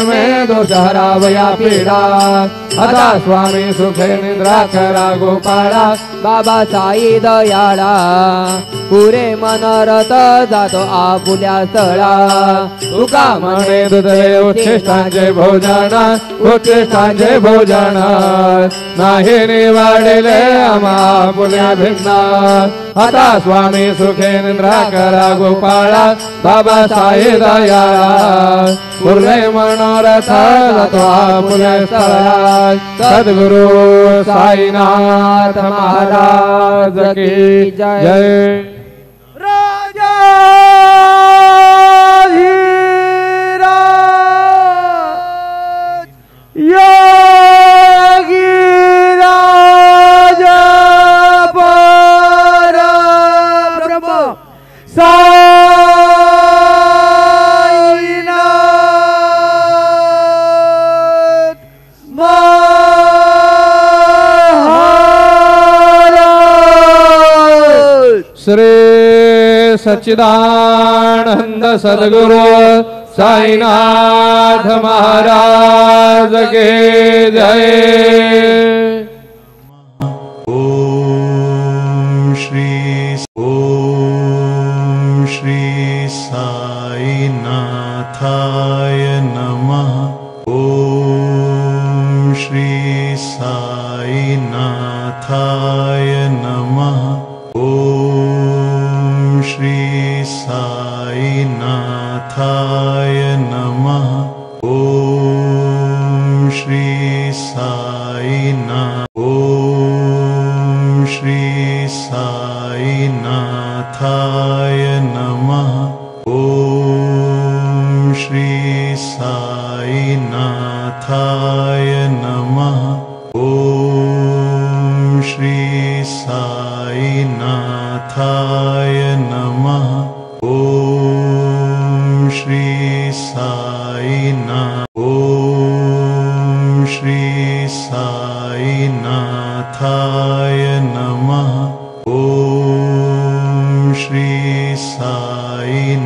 मे दोषहरावया पीडा आता स्वामी सुखे निद्रा करा गोपाळा बाबा साई दयाळा पुरे मनरथ जातो आपुल्या स्थळा तुका म्हणे दुधे उच्छिष्टांचे भोजन उच्छिष्टांचे भोजन नाही निवाडले आम्हा पुण्या भिन्न आता स्वामी सुखे निद्रा करा गोपाळा बाबा साई दयाळा पुरे मनोरथ जातो आपुल्या स्थळा सद्गुरु साईनाथ महाराज की जय। राजा योगी राजा परब्रह्म साईनाथ महाराज। श्री सच्चिदानंद सद्गुरु साईनाथ महाराज के जय। ओम श्री साईनाथाय नमः। ओम श्री साईनाथाय नमः। ओम श्री साईनाथाय नमः। ओम श्री साईनाथ। ओम श्री साईनाथाय नमः। ओम श्री साईनाथाय नमः। ओम श्री साईनाथाय नमः। ओम श्री साईनाथ। ओम श्री साईनाथाय नमः। ओम श्री साईनाथाय